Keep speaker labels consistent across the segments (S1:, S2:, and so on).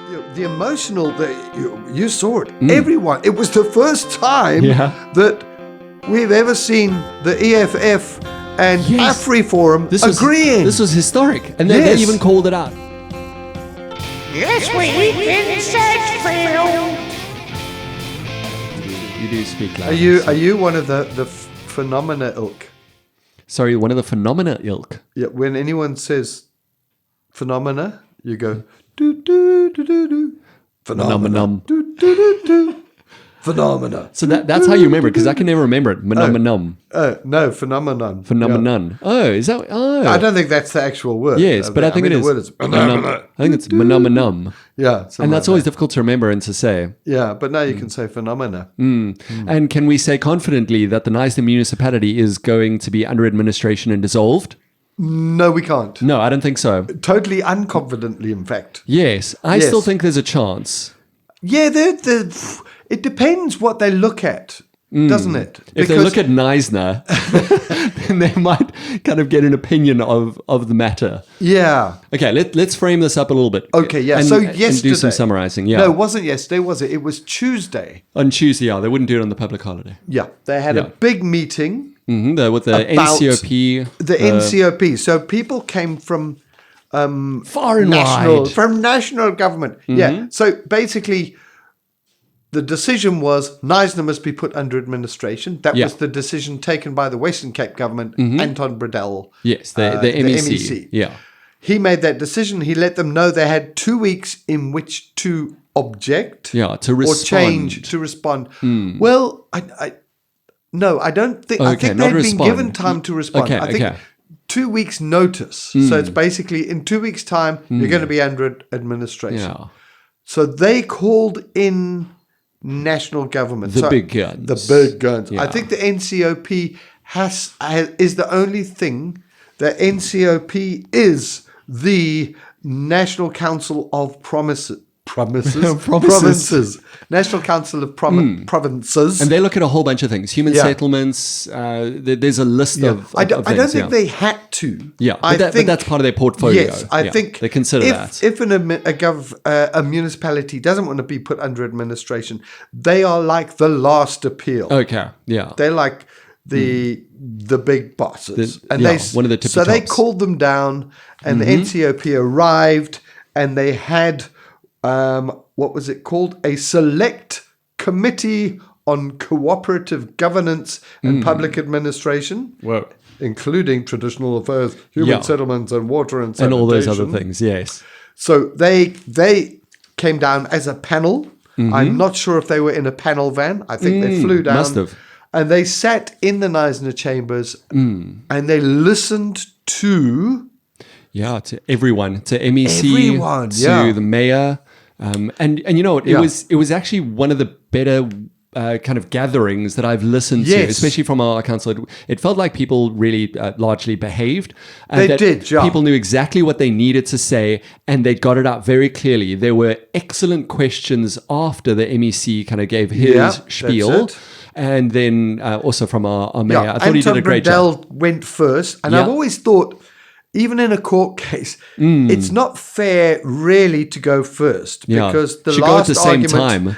S1: The emotional, you saw it. Everyone. It was the first time that we've ever seen the EFF and AfriForum agreeing.
S2: This was historic. And they even called it out.
S3: This week in Sedgefield.
S2: You do speak loud.
S1: Are you one of the phenomena ilk?
S2: Sorry, one of the phenomena ilk.
S1: Yeah, when anyone says phenomena, you go do do do do do. Phenomena. Do do do do. Phenomena.
S2: So that's how you remember it, because I can never remember it. Phenomenon.
S1: No, phenomenon.
S2: Phenomenon. Yeah. Oh, is that? Oh,
S1: I don't think that's the actual word.
S2: Yes, but I think it is.
S1: The word is
S2: I think it's phenomenon.
S1: Yeah,
S2: and that's always difficult to remember and to say.
S1: Yeah, but now you can say phenomena.
S2: And can we say confidently that the Knysna municipality is going to be under administration and dissolved?
S1: No, we can't.
S2: No, I don't think so.
S1: Totally unconfidently, in fact.
S2: Yes, I still think there's a chance.
S1: Yeah, it depends what they look at, doesn't it?
S2: If they look at Knysna, then they might kind of get an opinion of the matter.
S1: Yeah.
S2: Okay, let's frame this up a little bit.
S1: Okay, yeah.
S2: And,
S1: So yesterday,
S2: and do some summarizing. Yeah.
S1: No, it wasn't yesterday, was it? It was Tuesday.
S2: On Tuesday, yeah. They wouldn't do it on the public holiday.
S1: Yeah. They had a big meeting.
S2: With the NCOP.
S1: The NCOP. So people came from
S2: far and wide.
S1: From national government. Yeah. So basically, the decision was Knysna must be put under administration. That was the decision taken by the Western Cape government, Anton Bredell.
S2: Yes, the MEC. Yeah.
S1: He made that decision. He let them know they had 2 weeks in which to object.
S2: Yeah, to respond.
S1: Or change, to respond. Well, no, I don't think. I think they'd been given time to respond. I think 2 weeks notice. So it's basically in 2 weeks' time, you're going to be under administration.
S2: Yeah.
S1: So they called in national government.
S2: The big guns.
S1: The big guns.
S2: Yeah.
S1: I think the NCOP is the only thing. The NCOP is the National Council of Provinces. National Council of Provinces.
S2: And they look at a whole bunch of things. Human settlements. There's a list of
S1: I don't
S2: things,
S1: think they had to.
S2: Yeah, but that's part of their portfolio.
S1: Yes, I think
S2: they consider that.
S1: If a municipality doesn't want to be put under administration, they are like the last appeal.
S2: Okay, yeah.
S1: They're like the big bosses.
S2: One of the tippy
S1: So they
S2: tops.
S1: called them down, and the NCOP arrived, and they had... what was it called? A select committee on cooperative governance and public administration, including traditional affairs, human settlements, and water and sanitation.
S2: And all those other things, yes.
S1: So they came down as a panel. I'm not sure if they were in a panel van. I think they flew down.
S2: Must have.
S1: And they sat in the Knysna chambers and they listened to...
S2: Yeah, to everyone, to MEC,
S1: Everyone,
S2: to the mayor. And you know what? It was actually one of the better kind of gatherings that I've listened to, especially from our council. It felt like people really largely behaved. And
S1: they did, yeah.
S2: People knew exactly what they needed to say, and they got it out very clearly. There were excellent questions after the MEC kind of gave his spiel. And then also from our mayor. I thought he did a great job.
S1: Went first, and I've always thought... Even in a court case, it's not fair really to go first because the last argument,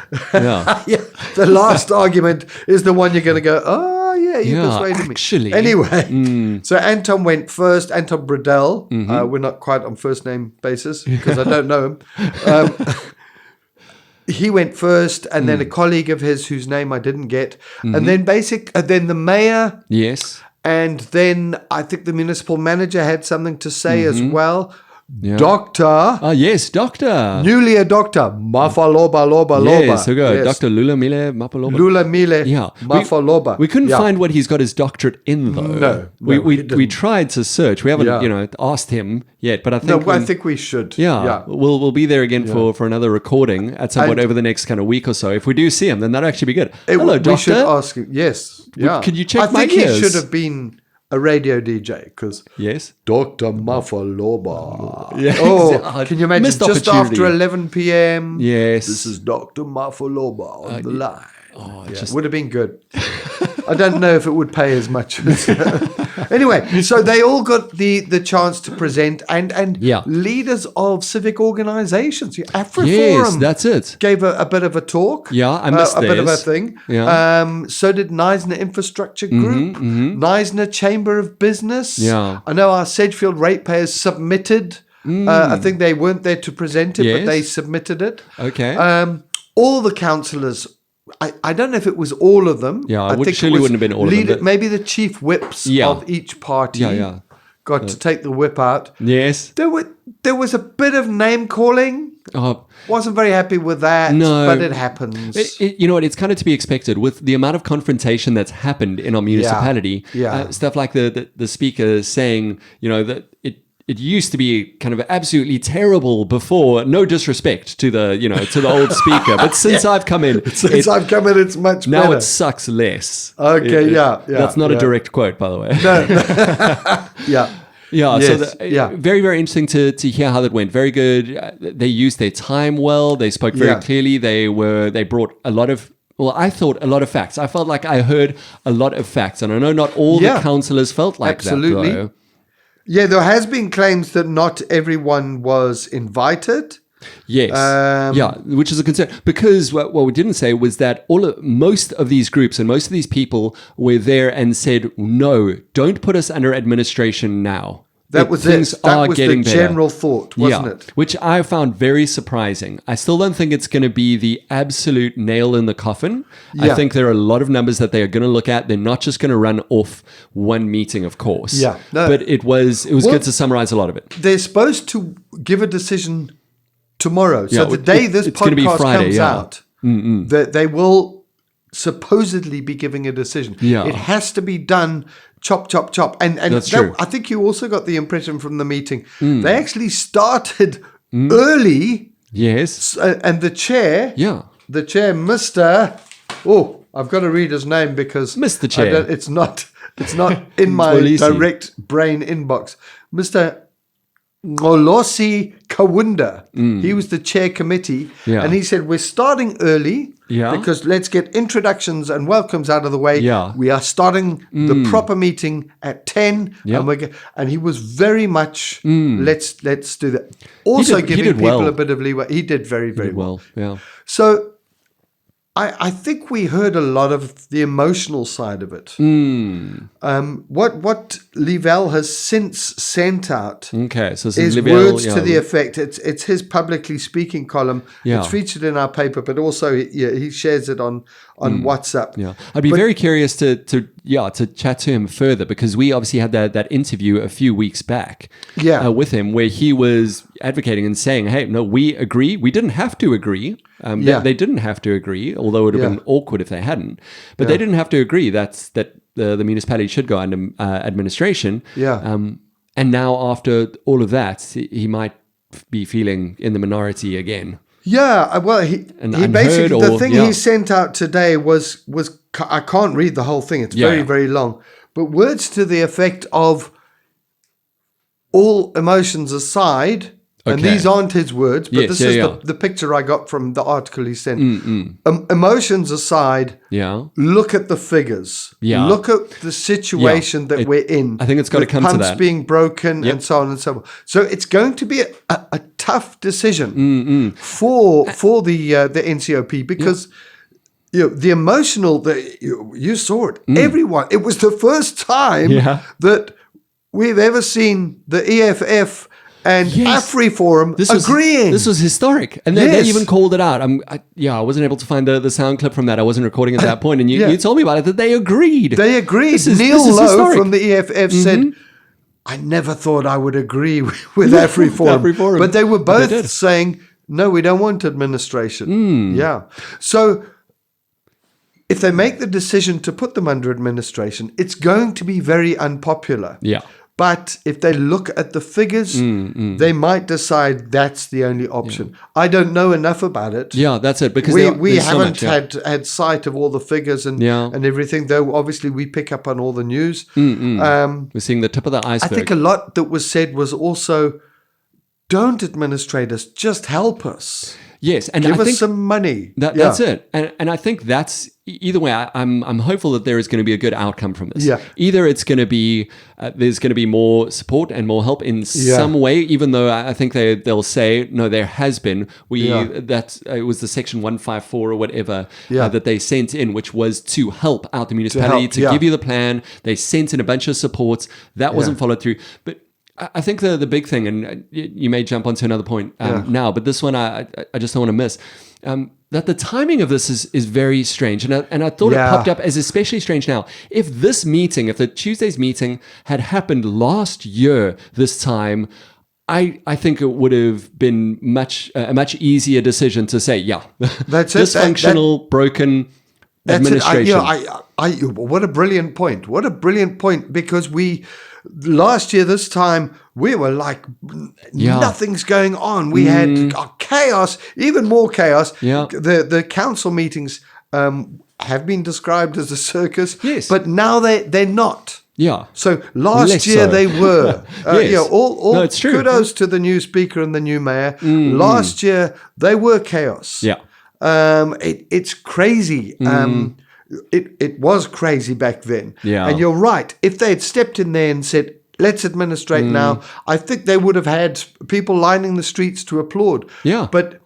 S1: the last argument is the one you're going to go, oh yeah, you persuaded me. Anyway, so Anton went first. Anton Bredell. We're not quite on first name basis because I don't know him. He went first, and then a colleague of his whose name I didn't get, and then then the mayor.
S2: Yes.
S1: And then I think the municipal manager had something to say as well. Yeah. Doctor.
S2: Yes, doctor.
S1: Newly a doctor. Mafaloba loba loba.
S2: Yes, so go. Dr. Lula Mile Mapaloba.
S1: Lula Mile Mafaloba.
S2: We couldn't find what he's got his doctorate in, though.
S1: No,
S2: we tried to search. We haven't asked him yet, but I think
S1: I think we should.
S2: Yeah. We'll be there again for another recording at some point over the next kind of week or so. If we do see him, then that'll actually be good.
S1: Hello, doctor. We should ask him. Yes. Yeah.
S2: Could you check
S1: my ears?
S2: I think
S1: he should have been a radio DJ because Dr. Mafaloba.
S2: Yes.
S1: Oh, can you imagine just after 11 p.m.?
S2: Yes.
S1: This is Dr. Mafaloba on the line.
S2: Oh,
S1: it would have been good. I don't know if it would pay as much. Anyway, so they all got the chance to present, and leaders of civic organizations. AfriForum,
S2: that's it.
S1: Gave a bit of a talk.
S2: Yeah, I missed
S1: a bit of a thing.
S2: Yeah.
S1: So did Knysna Infrastructure Group, Knysna Chamber of Business.
S2: Yeah.
S1: I know our Sedgefield ratepayers submitted. I think they weren't there to present it, but they submitted it.
S2: Okay.
S1: All the councillors. I don't know if it was all of them.
S2: Yeah,
S1: I think
S2: surely wouldn't have been all of them. But
S1: maybe the chief whips of each party got to take the whip out.
S2: Yes.
S1: There was a bit of name calling. Wasn't very happy with that, but it happens.
S2: You know what? It's kind of to be expected with the amount of confrontation that's happened in our municipality. Stuff like the speaker saying, that it used to be kind of absolutely terrible before. No disrespect to the old speaker, but since I've come in,
S1: it's much
S2: now
S1: better.
S2: it sucks less.
S1: Okay,
S2: That's not a direct quote, by the way.
S1: No.
S2: Yeah,
S1: yes,
S2: very, very interesting to hear how that went. Very good. They used their time well. They spoke very clearly. They brought a lot of. Well, I thought a lot of facts. I felt like I heard a lot of facts, and I know not all the councillors felt like that. Though.
S1: Yeah, there has been claims that not everyone was invited.
S2: Yes, which is a concern, because what we didn't say was that most of these groups and most of these people were there and said, no, don't put us under administration now.
S1: That was it. That was the general thought, wasn't it?
S2: Which I found very surprising. I still don't think it's going to be the absolute nail in the coffin. I think there are a lot of numbers that they are going to look at. They're not just going to run off one meeting, of course.
S1: Yeah. No.
S2: But it was good to summarize a lot of it.
S1: They're supposed to give a decision tomorrow. So the day this podcast comes out, they will supposedly be giving a decision.
S2: Yeah.
S1: It has to be done chop. And
S2: that's true.
S1: I think you also got the impression from the meeting, they actually started early.
S2: Yes.
S1: And the chair, Mr. Oh, I've got to read his name because
S2: Mr. Chair.
S1: It's not in my direct brain inbox. Mr. Ngolosi Kawunda. He was the chair committee, and he said, we're starting early because let's get introductions and welcomes out of the way. We are starting the proper meeting at 10, and he was very much let's do that. Also giving people a bit of leeway. He did very, very well.
S2: Yeah.
S1: So I think we heard a lot of the emotional side of it. What Livell has since sent out
S2: so
S1: is words to the effect. It's his publicly speaking column. It's featured in our paper, but also he shares it on WhatsApp.
S2: Yeah, I'd be very curious to chat to him further, because we obviously had that interview a few weeks back with him where he was advocating and saying, hey, no, we agree. We didn't have to agree. They didn't have to agree, although it would have been awkward if they hadn't. But they didn't have to agree that the municipality should go under administration. And now after all of that, he might be feeling in the minority again.
S1: Yeah, well, he basically, the thing he sent out today was I can't read the whole thing. It's very, very long. But words to the effect of, all emotions aside, and these aren't his words, but this is the picture I got from the article he sent. Emotions aside, look at the figures. Look at the situation that we're in.
S2: I think it's got to come to that.
S1: Pumps being broken and so on and so on. So it's going to be a tough decision for the NCOP, because the emotional, you saw it. Everyone. It was the first time that we've ever seen the EFF and AfriForum agreeing.
S2: This was historic. And they even called it out. I wasn't able to find the sound clip from that. I wasn't recording at that point. And you told me about it, that they agreed.
S1: They agreed. Neil Lowe historic. From the EFF said, I never thought I would agree with AfriForum. But they were both saying, no, we don't want administration. So if they make the decision to put them under administration, it's going to be very unpopular. But if they look at the figures, they might decide that's the only option. I don't know enough about it.
S2: That's it. Because
S1: we haven't had sight of all the figures and everything, though obviously we pick up on all the news.
S2: We're seeing the tip of the iceberg.
S1: I think a lot that was said was also, don't administrate us, just help us.
S2: Yes, and
S1: give
S2: I
S1: us
S2: think
S1: some money.
S2: That's it. And I think that's either way. I'm hopeful that there is going to be a good outcome from this.
S1: Yeah.
S2: Either it's going to be there's going to be more support and more help in some way. Even though I think they'll say no, there has been. It was the Section 154 or whatever that they sent in, which was to help out the municipality to give you the plan. They sent in a bunch of supports that wasn't followed through, but. I think the big thing, and you may jump onto another point now, but this one I just don't want to miss, that the timing of this is very strange. And I thought it popped up as especially strange now. If the Tuesday's meeting had happened last year this time, I think it would have been a much easier decision to say, that's dysfunctional, broken administration.
S1: What a brilliant point. What a brilliant point, because last year this time we were like nothing's going on. We had chaos, even more chaos. The council meetings have been described as a circus, but now they're not. So last year they were. All
S2: it's true.
S1: Kudos to the new speaker and the new mayor. Last year they were chaos. It's crazy. It was crazy back then. And you're right. If they had stepped in there and said, let's administrate now, I think they would have had people lining the streets to applaud. But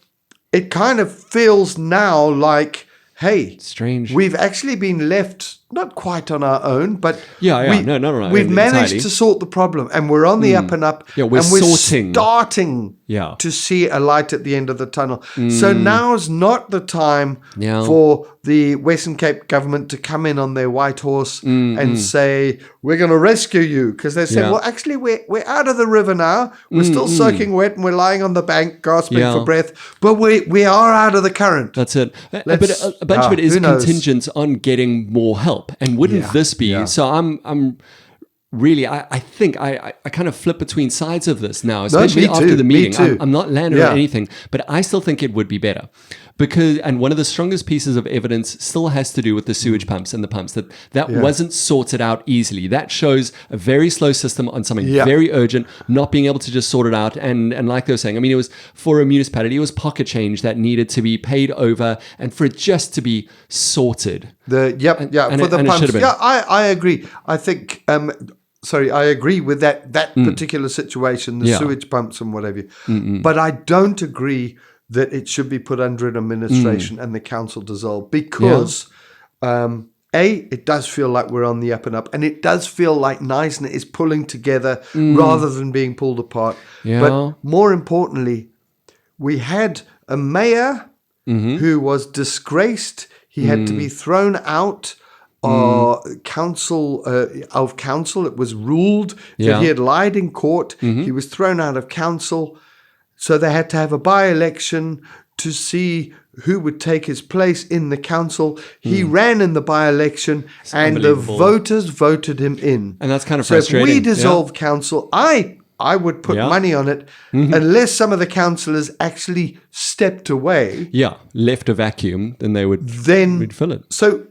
S1: it kind of feels now like, hey,
S2: strange.
S1: We've actually been left not quite on our own, but
S2: no.
S1: We've managed to sort the problem, and we're on the up and up.
S2: We're
S1: starting to see a light at the end of the tunnel. So now's not the time for the Western Cape government to come in on their white horse and say, we're going to rescue you. Because they said, well, actually, we're out of the river now. We're still soaking wet and we're lying on the bank gasping for breath. But we are out of the current.
S2: That's it. But a bunch of it is contingent on getting more help. And wouldn't this be? So I'm really, I think I kind of flip between sides of this now, especially after the meeting. I'm not landing on anything, but I still think it would be better. And one of the strongest pieces of evidence still has to do with the sewage pumps and the pumps, that wasn't sorted out easily. That shows a very slow system on something very urgent, not being able to just sort it out. And like they were saying, I mean, it was for a municipality, it was pocket change that needed to be paid over and for it just to be sorted.
S1: For the pumps. I agree. I think... I agree with that particular situation, the sewage pumps and whatever. But I don't agree that it should be put under an administration and the council dissolved, because it does feel like we're on the up and up, and it does feel like Knysna is pulling together rather than being pulled apart. But more importantly, we had a mayor who was disgraced. He had to be thrown out council. It was ruled that he had lied in court. He was thrown out of council. So they had to have a by-election to see who would take his place in the council. He ran in the by-election, and the voters voted him in.
S2: And that's kind of frustrating.
S1: So if we dissolve council, I would put money on it, unless some of the councillors actually stepped away.
S2: Left a vacuum, then we'd fill it.
S1: So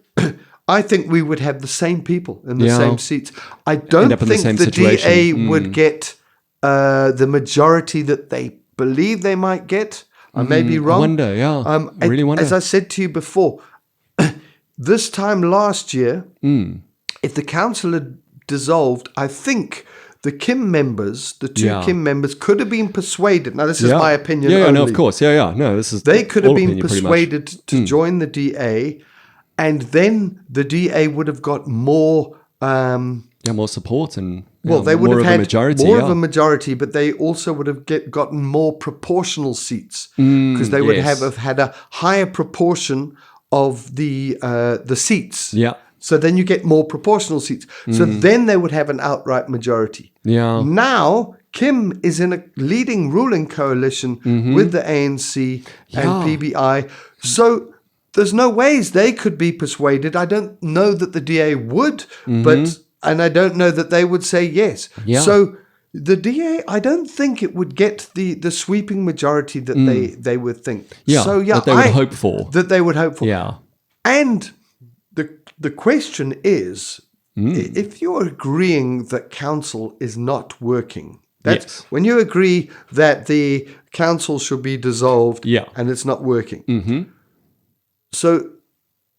S1: I think we would have the same people in the same seats. I don't think the DA would get the majority that they believe they might get. I may be wrong.
S2: I wonder, I really wonder.
S1: As I said to you before, this time last year, if the council had dissolved, I think the Kim members, the two Kim members, could have been persuaded. Now, this is my opinion only.
S2: No, of course. No, this is
S1: they could have been persuaded to join the DA, and then the DA would have got more...
S2: more support and
S1: they would
S2: more
S1: have
S2: of
S1: had
S2: a majority,
S1: more of a majority, but they also would have gotten more proportional seats, because they would have had a higher proportion of the seats. So then you get more proportional seats. So then they would have an outright majority. Now Kim is in a leading ruling coalition with the ANC and PBI. So there's no ways they could be persuaded. I don't know that the DA would, and I don't know that they would say yes. So the DA, I don't think it would get the sweeping majority that they would think.
S2: That they would hope for.
S1: That they would hope for. And the question is, if you're agreeing that council is not working, That's when you agree that the council should be dissolved and it's not working.
S2: Mm-hmm.
S1: So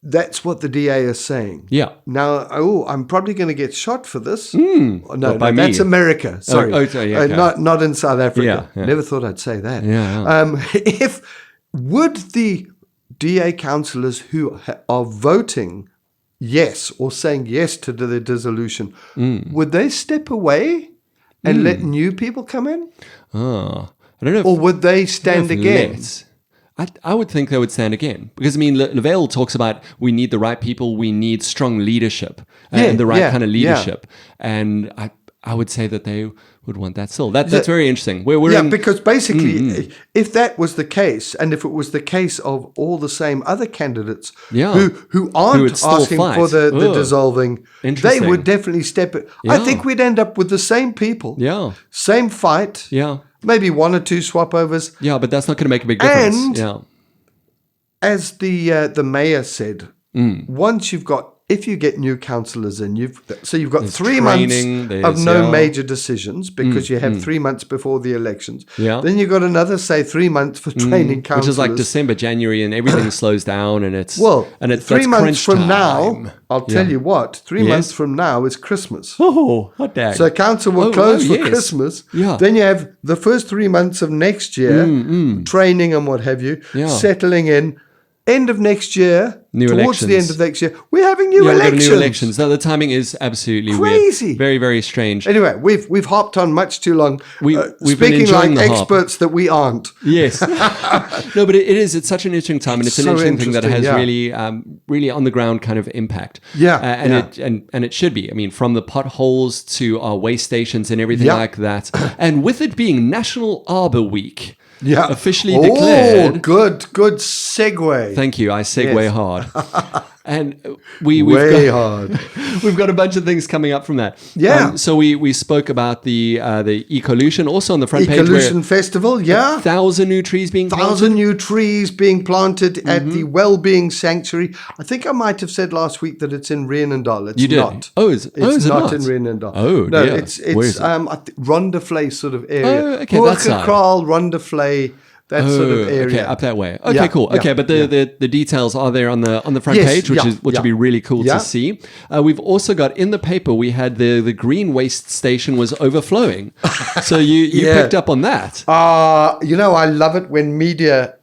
S1: that's what the DA is saying.
S2: Yeah.
S1: Now, I'm probably going to get shot for this.
S2: Not by me.
S1: That's America. Sorry.
S2: Okay.
S1: Not in South Africa.
S2: Yeah.
S1: Never thought I'd say that.
S2: Yeah.
S1: Would the DA councillors who are voting yes or saying yes to the dissolution, would they step away and let new people come in?
S2: I don't know.
S1: Or would they stand again?
S2: I would think they would stand again. Because, I mean, Lavelle talks about we need the right people, we need strong leadership and the right kind of leadership. And I would say that they would want that still. That's very interesting.
S1: Because basically, if that was the case, and if it was the case of all the same other candidates who aren't asking for the dissolving, they would definitely step it. I think we'd end up with the same people, same fight, maybe one or two swap overs.
S2: Yeah, but that's not going to make a big difference.
S1: And as the mayor said, once if you get new councillors in, you've got 3 months of no major decisions because you have 3 months before the elections.
S2: Yeah.
S1: Then you've got another, say, 3 months for training councillors.
S2: Which is like December, January, and everything slows down, and it's
S1: 3 months from now. I'll tell you what. 3 months from now is Christmas.
S2: Oh, hot dang!
S1: So council will close for Christmas.
S2: Yeah.
S1: Then you have the first 3 months of next year, training and what have you, settling in. End of next year, towards the end of next year, we're having new elections.
S2: No, the timing is absolutely
S1: crazy.
S2: Weird. Very, very strange.
S1: Anyway, we've hopped on much too long.
S2: We've
S1: speaking like experts that we aren't.
S2: Yes. No, but it's such an interesting time, and it's an interesting thing that has really on the ground kind of impact. And it should be. I mean, from the potholes to our waste stations and everything like that. And with it being National Arbour Week.
S1: Yeah,
S2: officially declared.
S1: Oh, good segue.
S2: Thank you. I segue hard. And we've got a bunch of things coming up from that.
S1: Yeah.
S2: So we spoke about the Ecolution also on the front page.
S1: Ecolution Festival,
S2: 1,000 new trees being planted.
S1: 1,000 new trees being planted at the Wellbeing Sanctuary. I think I might have said last week that it's in Rhiannondahl. It's not.
S2: Oh, is it not
S1: in Rhiannondahl.
S2: Oh,
S1: no,
S2: dear.
S1: it's Rondaflay sort of area.
S2: Oh, okay, that's right.
S1: Rondaflay. That sort of area.
S2: Okay, up that way. Okay, cool. Okay, but the details are there on the front page, which would be really cool to see. We've also got in the paper, we had the green waste station was overflowing. So you picked up on that.
S1: I love it when media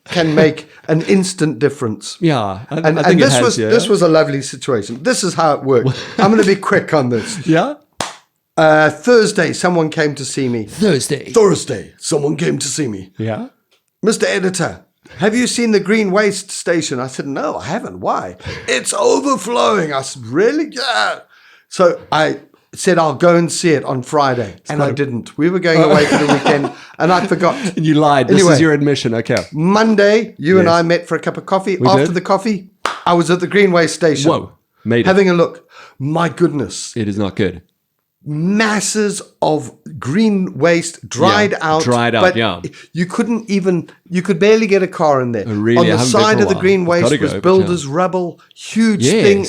S1: can make an instant difference.
S2: Yeah,
S1: I think this was a lovely situation. This is how it worked. I'm going to be quick on this.
S2: Yeah.
S1: Thursday, someone came to see me.
S2: Thursday,
S1: someone came to see me.
S2: Yeah.
S1: Mr. Editor, have you seen the green waste station? I said, no, I haven't. Why? It's overflowing. I said, really? Yeah. So I said, I'll go and see it on Friday. I didn't. We were going away for the weekend and I forgot.
S2: And you lied. This is your admission. Okay.
S1: Monday, you and I met for a cup of coffee. After the coffee, I was at the green waste station.
S2: Whoa. Made it.
S1: Having a look. My goodness.
S2: It is not good.
S1: Masses of green waste dried out. You could barely get a car in there.
S2: Really?
S1: On the side of the green waste was builders' rubble, huge thing.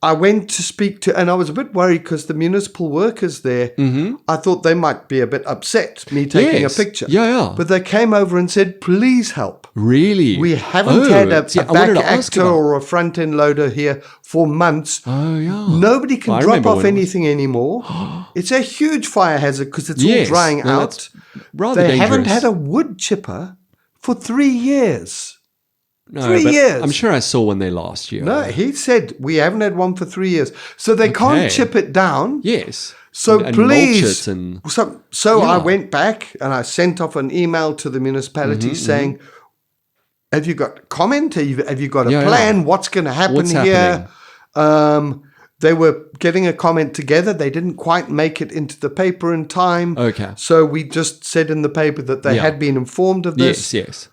S1: I went to speak to, and I was a bit worried because the municipal workers there, I thought they might be a bit upset, me taking a picture.
S2: Yeah.
S1: But they came over and said, please help.
S2: Really?
S1: We haven't had a back actor or a front end loader here for months.
S2: Oh, yeah.
S1: Nobody can drop off anything anymore. It's a huge fire hazard because it's all drying out.
S2: Rather
S1: dangerous.
S2: Haven't
S1: had a wood chipper for 3 years.
S2: No,
S1: 3 years.
S2: I'm sure I saw one there last year.
S1: No, he said we haven't had one for 3 years. So they can't chip it down.
S2: Yes.
S1: So
S2: and
S1: please.
S2: Mulch it
S1: so I went back and I sent off an email to the municipality saying, have you got comment? Have you got a plan? Yeah. What's going to happen here? They were getting a comment together. They didn't quite make it into the paper in time.
S2: Okay.
S1: So we just said in the paper that they had been informed of this.
S2: Yes.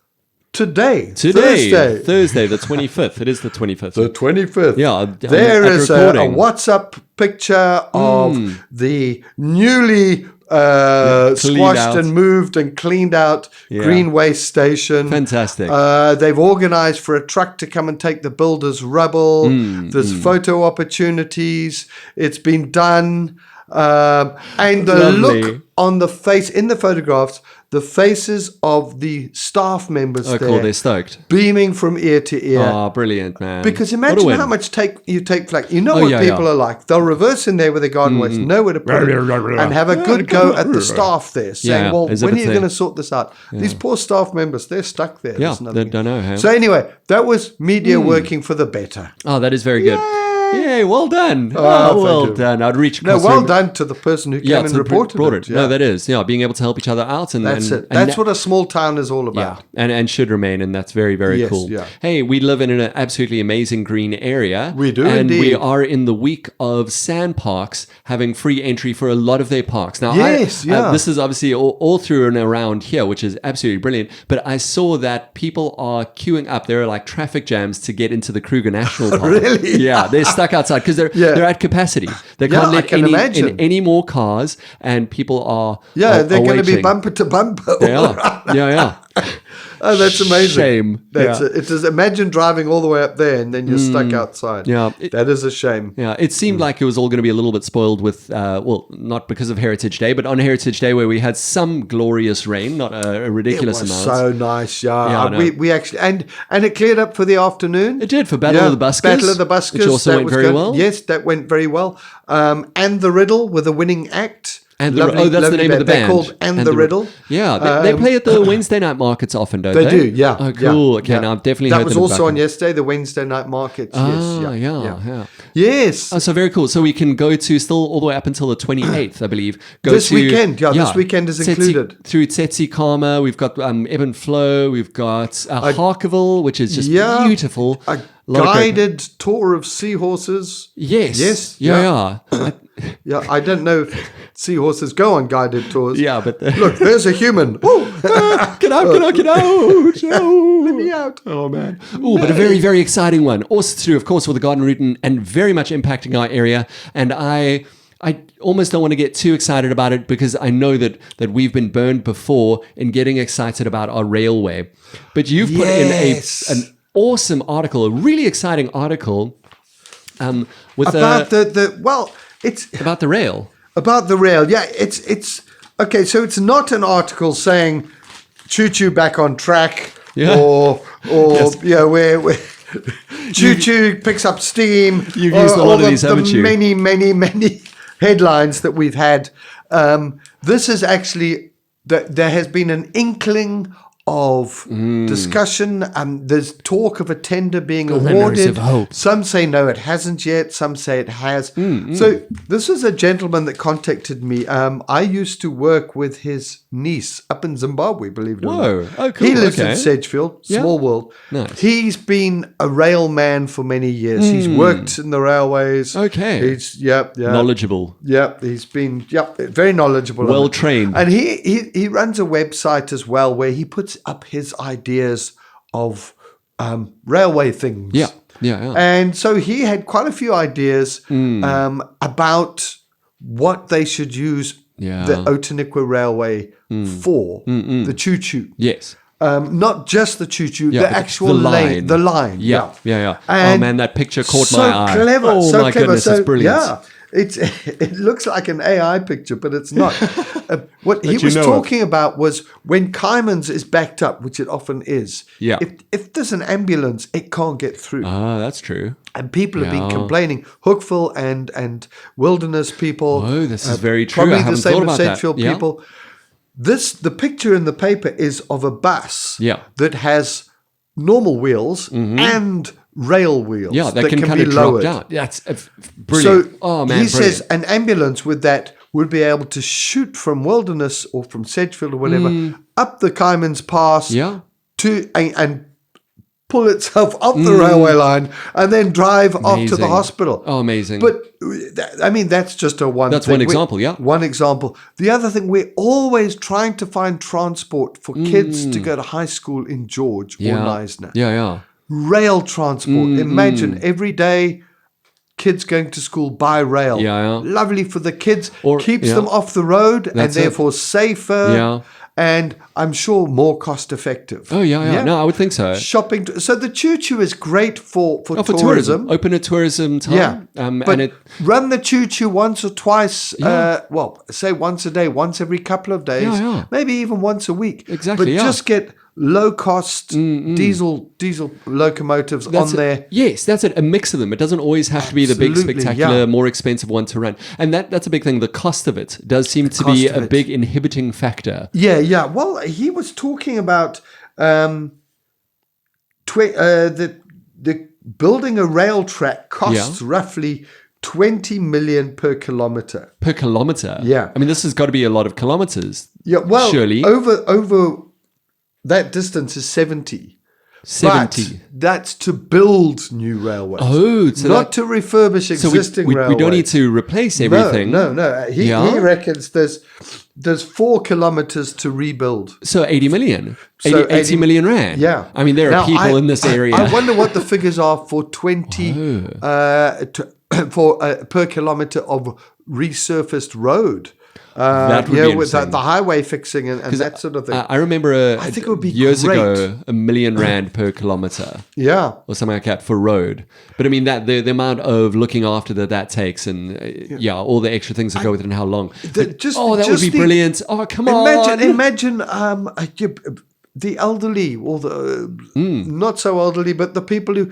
S1: Today,
S2: Thursday, the 25th. It is the 25th.
S1: The 25th.
S2: Yeah.
S1: There is a WhatsApp picture of the newly squashed and moved and cleaned out green waste station.
S2: Fantastic.
S1: They've organized for a truck to come and take the builder's rubble. There's photo opportunities. It's been done. And the look on the face, in the photographs, the faces of the staff members there.
S2: Cool, they're stoked.
S1: Beaming from ear to ear.
S2: Oh, brilliant, man.
S1: Because imagine how much you take flack. You know what people are like. They'll reverse in there with their garden waste, know where to put it, and have a good go at the staff there, saying, well, when are you going to sort this out? These poor staff members, they're stuck there.
S2: Yeah, they don't know how.
S1: So anyway, that was media working for the better.
S2: Oh, that is very good. Yay, well done. Done. I'd reach
S1: across. No, well done to the person who came and reported it.
S2: Yeah. No, that is. Being able to help each other out. And
S1: that's it. That's what a small town is all about.
S2: Yeah, and should remain. And that's very, very cool. Yeah. Hey, we live in an absolutely amazing green area.
S1: We do,
S2: and
S1: indeed.
S2: We are in the week of sand parks having free entry for a lot of their parks. Now, this is obviously all through and around here, which is absolutely brilliant. But I saw that people are queuing up. There are like traffic jams to get into the Kruger National Park.
S1: Really?
S2: Yeah, they're stuck outside because they're at capacity. They can't let any more cars, and people are
S1: they're going to be bumper to bumper.
S2: They are. Yeah.
S1: Oh, that's amazing.
S2: Shame.
S1: It is. Imagine driving all the way up there and then you're stuck outside.
S2: Yeah.
S1: That is a shame.
S2: Yeah. It seemed like it was all going to be a little bit spoiled with, not because of Heritage Day, but on Heritage Day where we had some glorious rain, not a ridiculous amount.
S1: It was so nice. Yeah. We actually, and it cleared up for the afternoon.
S2: It did for Battle of the Buskers.
S1: Battle of the Buskers.
S2: Which also went very well.
S1: Yes, that went very well. And the Riddle with a winning act.
S2: And that's the name of the band.
S1: They're called And the Riddle.
S2: Yeah, they play at the Wednesday night markets often, don't they?
S1: They do, yeah.
S2: Oh, cool.
S1: Yeah,
S2: okay, now I've definitely
S1: heard
S2: them.
S1: That was also on yesterday, the Wednesday night markets.
S2: Yeah.
S1: Yes.
S2: Oh, so very cool. So we can go to still all the way up until the 28th, I believe.
S1: This weekend is included.
S2: Through Tsetsi Karma, we've got Ebb and Flow, we've got Harkeville, which is just beautiful.
S1: A guided tour of seahorses.
S2: Yes. Yeah.
S1: I don't know if seahorses go on guided tours.
S2: Yeah, but
S1: look, there's a human.
S2: Get out!
S1: Let me out.
S2: Oh man. Oh, but a very, very exciting one. Also to do, of course, with the garden route and very much impacting our area. And I almost don't want to get too excited about it because I know that we've been burned before in getting excited about our railway. But you've put in an awesome article, a really exciting article with
S1: about
S2: it's about the rail.
S1: About the rail, yeah. It's okay. So it's not an article saying "choo-choo back on track" or where choo-choo picks up steam.
S2: You've used a lot of these, haven't you?
S1: Many headlines that we've had. This is actually there has been an inkling of discussion. There's talk of a tender being awarded. Some say no, it hasn't yet. Some say it has. So this is a gentleman that contacted me. I used to work with his niece up in Zimbabwe, believe it or not.
S2: Oh, cool.
S1: He lives in Sedgefield, small world.
S2: Nice.
S1: He's been a rail man for many years. He's worked in the railways.
S2: Okay.
S1: He's
S2: knowledgeable.
S1: Yep, he's been very knowledgeable.
S2: Well trained.
S1: And he runs a website as well where he puts up his ideas of railway things.
S2: Yeah.
S1: And so he had quite a few ideas about what they should use the Outeniqua Railway for, the choo-choo.
S2: Yes.
S1: Not just the choo-choo, the actual lane. The line. Yeah.
S2: Oh man, that picture caught my eye.
S1: Clever,
S2: oh
S1: so
S2: my
S1: clever.
S2: goodness, it's brilliant.
S1: Yeah. It looks like an AI picture, but it's not. What he was talking about was when Kymans is backed up, which it often is.
S2: Yeah.
S1: If there's an ambulance, it can't get through.
S2: Ah, that's true.
S1: And people have been complaining. Hookville and Wilderness people.
S2: Oh, this is very true.
S1: Probably
S2: I haven't
S1: the same
S2: thought
S1: as
S2: about that.
S1: Sedgefield people. The picture in the paper is of a bus that has normal wheels and rail wheels
S2: that can kind
S1: be
S2: of
S1: lowered.
S2: drop down. That's brilliant.
S1: So he says an ambulance with that would be able to shoot from Wilderness or from Sedgefield or whatever up the Kymans Pass to and pull itself off the railway line and then drive off to the hospital.
S2: Oh, amazing.
S1: But that's just one
S2: example,
S1: One example. The other thing, we're always trying to find transport for kids to go to high school in George or Knysna.
S2: Yeah.
S1: Rail transport. Imagine every day kids going to school by rail.
S2: Yeah.
S1: Lovely for the kids.
S2: Or-
S1: keeps
S2: yeah.
S1: them off the road and
S2: That's it.
S1: therefore safer.
S2: Yeah.
S1: And I'm sure more cost effective.
S2: Oh, yeah. No, I would think so.
S1: Shopping. So the choo-choo is great for
S2: For
S1: tourism.
S2: Open a tourism time.
S1: Yeah. But
S2: and
S1: run the choo-choo once or twice, say once a day, once every couple of days,
S2: Yeah.
S1: maybe even once a week.
S2: Exactly,
S1: But
S2: yeah.
S1: just get low-cost diesel locomotives on there.
S2: Yes, that's it. A mix of them. It doesn't always have to be the big,
S1: Absolutely,
S2: spectacular,
S1: yeah.
S2: more expensive one to run. And that's a big thing. The cost of it does seem to be
S1: cost of
S2: a
S1: it.
S2: big inhibiting factor.
S1: Yeah. Well, he was talking about the building a rail track costs roughly 20 million per kilometer.
S2: Per kilometer?
S1: Yeah.
S2: I mean, this has got to be a lot of kilometers.
S1: Yeah, well,
S2: surely.
S1: over that distance is 70.
S2: 70.
S1: But that's to build new railways.
S2: Oh, so
S1: not to refurbish
S2: So
S1: existing
S2: we
S1: railways.
S2: don't need to replace everything.
S1: No. He reckons there's 4 kilometers to rebuild.
S2: So 80 million.
S1: So
S2: 80 million rand.
S1: Yeah.
S2: I mean, there are people in this area.
S1: I wonder what the figures are for 20 per kilometer of resurfaced road.
S2: That would be
S1: with
S2: interesting.
S1: the highway fixing and that sort of thing.
S2: I remember
S1: I think it would be
S2: years
S1: great.
S2: ago, $1 million per kilometer.
S1: Yeah.
S2: Or something like that for road. But I mean, that the amount of looking after that takes and all the extra things that go with it and how long. That would be brilliant. Oh, come on.
S1: Imagine the elderly or the not so elderly, but the people who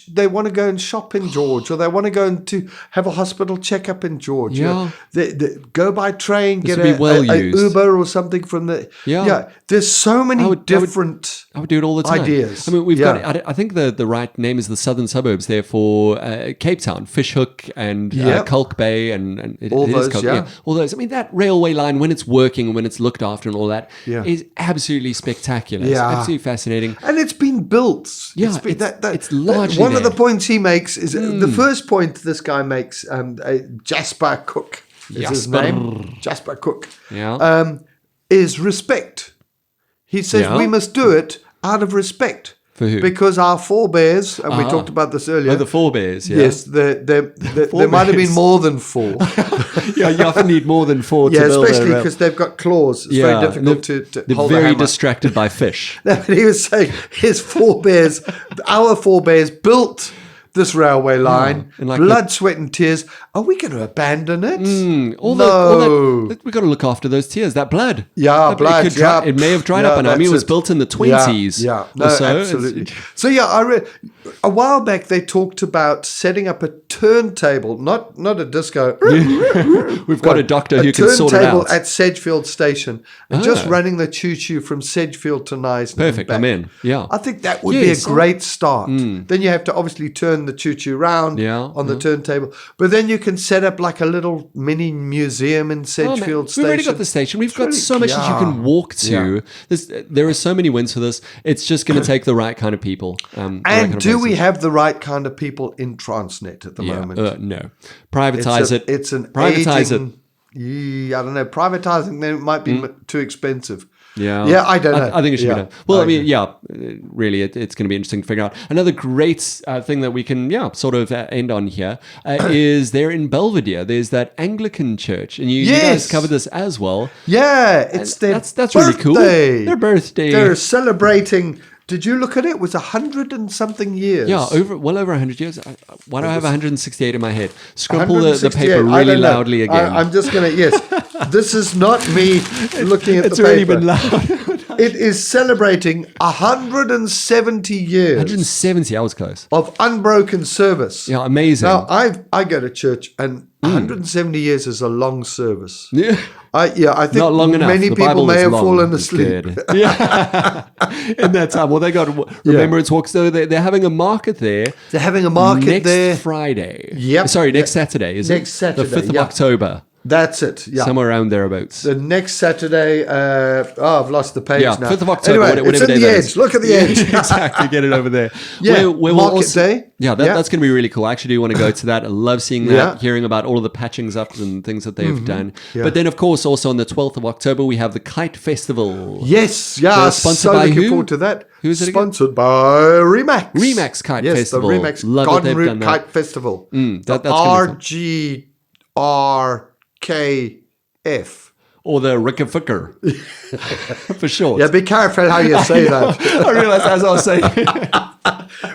S1: they want to go and shop in George, or they want to go and to have a hospital checkup in George.
S2: Yeah.
S1: They go by train,
S2: This
S1: get
S2: would be
S1: a
S2: used.
S1: Uber or something from the.
S2: Yeah.
S1: There's so many different.
S2: I would do it all the time.
S1: Ideas.
S2: I mean, we've got. I think the right name is the southern suburbs there for Cape Town, Fishhook and Kalk Bay and
S1: all those.
S2: Kalk, all those. I mean, that railway line when it's working and when it's looked after and all that is absolutely spectacular. It's absolutely fascinating.
S1: And it's been built.
S2: Yeah, it's largely
S1: one of the
S2: there.
S1: points he makes is the first point this guy makes. Jasper Cook is his name. Jasper Cook.
S2: Yeah.
S1: Is respect. He says we must do it out of respect.
S2: For who?
S1: Because our forebears, and we talked about this earlier.
S2: Oh, the forebears, yeah.
S1: Yes, there might have been more than 4.
S2: Yeah, you often need more than 4 to build
S1: especially because they've got claws. It's very difficult to
S2: they're
S1: hold
S2: very
S1: a hammer.
S2: distracted by fish.
S1: No, but he was saying his forebears, our forebears built this railway line,
S2: and like
S1: blood, sweat and tears. Are we going to abandon it?
S2: All that, we've got to look after those tears, that blood.
S1: Yeah,
S2: That
S1: blood.
S2: it may have dried up. And I mean, it was built in the 20s.
S1: Yeah,
S2: or so.
S1: absolutely. So I read a while back they talked about setting up a turntable, not a disco.
S2: We've got a doctor who can sort it
S1: turntable
S2: out.
S1: at Sedgefield Station, and just running the choo-choo from Sedgefield to Knysna.
S2: Perfect, I'm in. Yeah.
S1: I think that would be a great start. Then you have to obviously turn the choo-choo round on the turntable, but then you can set up like a little mini museum in Sedgefield Station.
S2: We've already got the station. We've got so much that you can walk to. There are so many wins for this. It's just going to take the right kind of people.
S1: And do we have the right kind of people in Transnet at the moment?
S2: No. Privatize it.
S1: It's an
S2: privatize
S1: aging, I don't know. Privatizing them might be too expensive.
S2: Yeah,
S1: I don't know.
S2: I think it should be done. Well, I mean, really, it's going to be interesting to figure out. Another great thing that we can, sort of end on here is there in Belvedere. There's that Anglican church, and you guys covered this as well.
S1: Yeah, it's their
S2: that's
S1: birthday.
S2: really cool. Their birthday.
S1: They're celebrating. Did you look at it? It was 100 and something years.
S2: Yeah, well over 100 years. Why do I have 168 in my head? Scrumple the paper really loudly again.
S1: I'm just going to, this is not me looking at the paper.
S2: It's already been loud.
S1: It is celebrating 170 years.
S2: 170, I was close.
S1: Of unbroken service.
S2: Yeah, amazing.
S1: Now, I go to church, and 170 years is a long service.
S2: Yeah.
S1: I think
S2: not long enough.
S1: Many
S2: the
S1: people
S2: Bible
S1: may
S2: is
S1: have
S2: long.
S1: fallen asleep.
S2: Yeah. In that time. Well, they got Remembrance Walks. So they're having a market there.
S1: They're having a market
S2: next
S1: there.
S2: Friday.
S1: Yep.
S2: Sorry, next Saturday.
S1: Next Saturday.
S2: The 5th of October.
S1: That's it. Yeah.
S2: Somewhere around thereabouts.
S1: The next Saturday, I've lost the page now.
S2: 5th of October,
S1: anyway,
S2: whatever
S1: it's in
S2: day
S1: the
S2: that
S1: edge.
S2: is.
S1: Look at the edge.
S2: Exactly, get it over there.
S1: Yeah,
S2: we'll
S1: Market Day.
S2: Yeah, that's going to be really cool. I actually do want to go to that. I love seeing that,
S1: Yeah.
S2: hearing about all of the patchings up and things that they've done. Yeah. But then, of course, also on the 12th of October, we have the Kite Festival.
S1: Yes, yeah,
S2: sponsored
S1: so
S2: by
S1: looking
S2: who?
S1: forward to that.
S2: Who's it again?
S1: Sponsored by Remax.
S2: Remax Kite Festival.
S1: Yes, the Remax
S2: Love
S1: Garden
S2: that they've
S1: Route
S2: done that.
S1: Kite Festival.
S2: That's gonna be
S1: RGRKF.
S2: Or the Rickaficker. For sure.
S1: Yeah, be careful how you say that.
S2: I realised as I was saying.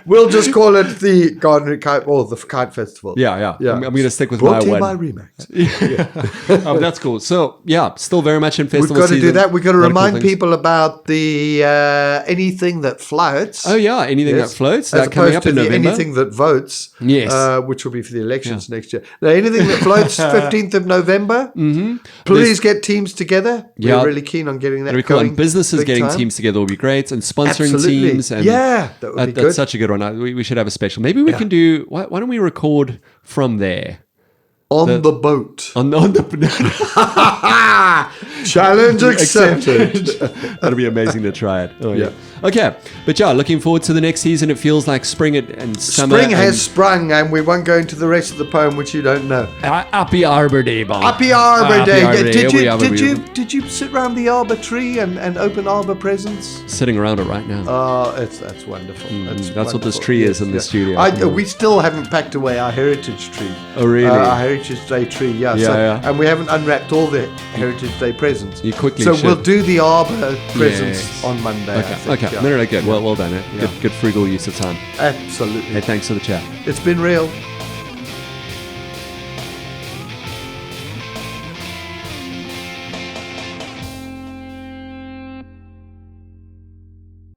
S1: We'll just call it the Garden Route Kite, or the Kite Festival.
S2: Yeah. I'm going to stick with
S1: Brought
S2: my
S1: to you
S2: one.
S1: by Remax.
S2: That's cool. So, yeah, still very much in festival
S1: We've got to
S2: season.
S1: do that. We've got to
S2: A lot of cool
S1: remind
S2: things.
S1: people about the anything that floats.
S2: Oh, yeah. Anything that floats.
S1: As
S2: That coming
S1: opposed
S2: up
S1: to
S2: in
S1: the
S2: November.
S1: anything that votes.
S2: Yes.
S1: Which will be for the elections next year. Now, anything that floats, 15th of November. Please get teams together.
S2: Yeah.
S1: We're really keen on getting that
S2: Very cool.
S1: going.
S2: And businesses
S1: big
S2: getting
S1: time.
S2: teams together will be great. And sponsoring
S1: Absolutely.
S2: teams. And
S1: Yeah, that would be good.
S2: That's such a good one. We should have a special. Maybe we can do... Why don't we record from there?
S1: On the boat.
S2: On the
S1: Challenge accepted.
S2: That'll be amazing to try it. Oh,
S1: Yeah.
S2: Okay. But yeah, looking forward to the next season. It feels like spring and summer.
S1: Spring has sprung, and we won't go into the rest of the poem, which you don't know.
S2: Happy Arbour Day, Bob.
S1: Happy Arbour Day.
S2: Arbour Day.
S1: Did you sit around the Arbour tree and open Arbour presents?
S2: Sitting around it right now.
S1: That's wonderful.
S2: That's what this tree is in the studio.
S1: We still haven't packed away our heritage tree.
S2: Oh, really?
S1: Our Heritage Day tree,
S2: Yeah.
S1: And we haven't unwrapped all the Heritage Day presents.
S2: You quickly
S1: So
S2: should.
S1: we'll do the Arbour presents
S2: Yes.
S1: on Monday. I think,
S2: Okay.
S1: yeah.
S2: No, good. Well done. Eh? Good frugal use of time.
S1: Absolutely.
S2: Hey, thanks for the chat.
S1: It's been real.